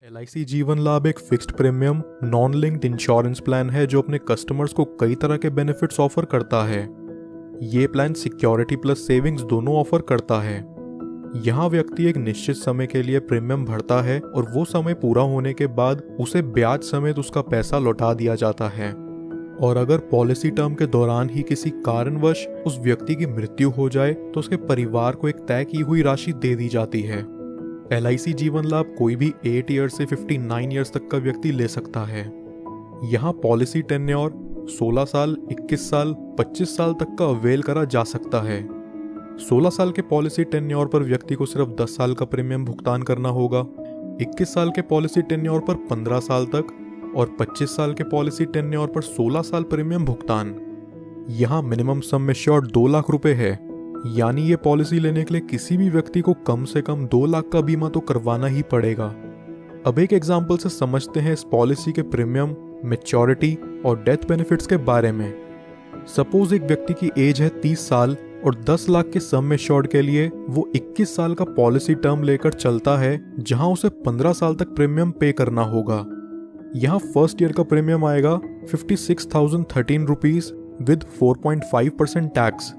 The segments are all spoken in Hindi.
LIC जीवन लाभ एक fixed premium non linked insurance plan है जो अपने कस्टमर्स को कई तरह के बेनिफिट्स ऑफर करता है। ये प्लान सिक्योरिटी प्लस सेविंग्स दोनों ऑफर करता है। यहाँ व्यक्ति एक निश्चित समय के लिए प्रीमियम भरता है और वो समय पूरा होने के बाद उसे ब्याज समेत उसका पैसा लौटा दिया जाता है। और अगर पॉलिसी टर्म के दौरान ही किसी कारणवश उस व्यक्ति की मृत्यु हो जाए तो उसके परिवार को एक तय की हुई राशि दे दी जाती है। LIC जीवन लाभ कोई भी 8 ईयर से 59 ईयर्स तक का व्यक्ति ले सकता है। यहाँ पॉलिसी टेन्योर 16 साल, 21 साल, 25 साल तक का अवेल करा जा सकता है। 16 साल के पॉलिसी टेन्योर पर व्यक्ति को सिर्फ 10 साल का प्रीमियम भुगतान करना होगा। 21 साल के पॉलिसी टेन्योर पर 15 साल तक और 25 साल के पॉलिसी टेन्योर पर 16 साल प्रीमियम भुगतान। यहाँ मिनिमम सम एश्योर्ड 2 लाख रुपए है, यानी ये पॉलिसी लेने के लिए किसी भी व्यक्ति को कम से कम 2 लाख का बीमा तो करवाना ही पड़ेगा। अब एक एग्जाम्पल से समझते हैं इस पॉलिसी के प्रीमियम, मैच्योरिटी और डेथ बेनिफिट्स के बारे में। सपोज एक व्यक्ति की एज है 30 साल और 10 लाख के सम एश्योर्ड के लिए वो 21 साल का पॉलिसी टर्म लेकर चलता है, जहां उसे 15 साल तक प्रीमियम पे करना होगा। यहाँ फर्स्ट ईयर का प्रीमियम आएगा 56,013 रुपीज विद 4.5% टैक्स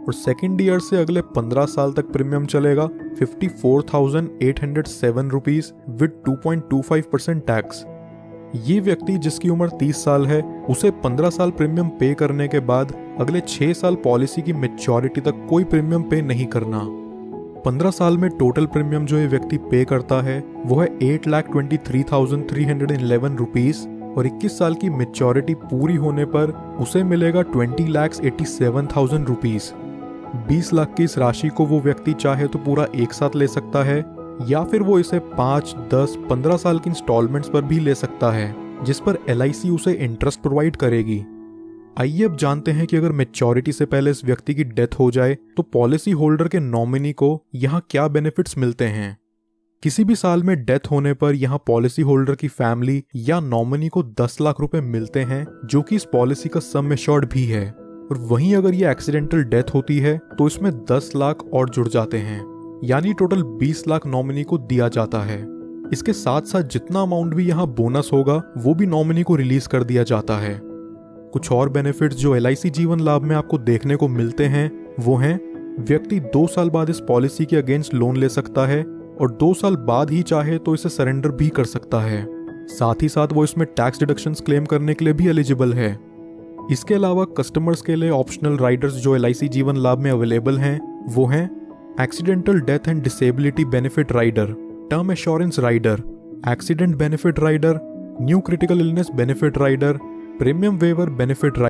और सेकेंड ईयर से अगले 15 साल तक प्रीमियम चलेगा 54,807 रुपीज विद 2.25% टैक्स। ये व्यक्ति जिसकी उम्र 30 साल है उसे 15 साल प्रीमियम पे करने के बाद अगले 6 साल पॉलिसी की मैच्योरिटी तक कोई प्रीमियम पे नहीं करना। 15 साल में टोटल प्रीमियम जो ये व्यक्ति पे करता है वो है 8,23,311 रुपीज और 21 साल की मैच्योरिटी पूरी होने पर उसे मिलेगा 20,87,000 रुपीज। 20 लाख की इस राशि को वो व्यक्ति चाहे तो पूरा एक साथ ले सकता है या फिर वो इसे 5, 10, 15 साल की इंस्टॉलमेंट्स पर भी ले सकता है, जिस पर LIC उसे इंटरेस्ट प्रोवाइड करेगी। आइए अब जानते हैं कि अगर मैच्योरिटी से पहले इस व्यक्ति की डेथ हो जाए तो पॉलिसी होल्डर के नॉमिनी को यहाँ क्या बेनिफिट्स मिलते हैं। किसी भी साल में डेथ होने पर यहाँ पॉलिसी होल्डर की फैमिली या नॉमिनी को 10 लाख रुपए मिलते हैं, जो कि इस पॉलिसी का सम एश्योर्ड भी है। और वहीं अगर ये एक्सीडेंटल डेथ होती है तो इसमें 10 लाख और जुड़ जाते हैं, यानी टोटल 20 लाख नॉमिनी को दिया जाता है। इसके साथ साथ जितना अमाउंट भी यहाँ बोनस होगा वो भी नॉमिनी को रिलीज कर दिया जाता है। कुछ और बेनिफिट्स जो LIC जीवन लाभ में आपको देखने को मिलते हैं वो हैं, व्यक्ति 2 साल बाद इस पॉलिसी के अगेंस्ट लोन ले सकता है और 2 साल बाद ही चाहे तो इसे सरेंडर भी कर सकता है। साथ ही साथ वो इसमें टैक्स डिडक्शंस क्लेम करने के लिए भी एलिजिबल है। इसके अलावा कस्टमर्स के लिए ऑप्शनल राइडर्स जो LIC जीवन लाभ में अवेलेबल हैं वो हैं accidental death and disability benefit rider, term assurance rider, accident benefit rider, new critical illness benefit rider, premium waiver benefit rider.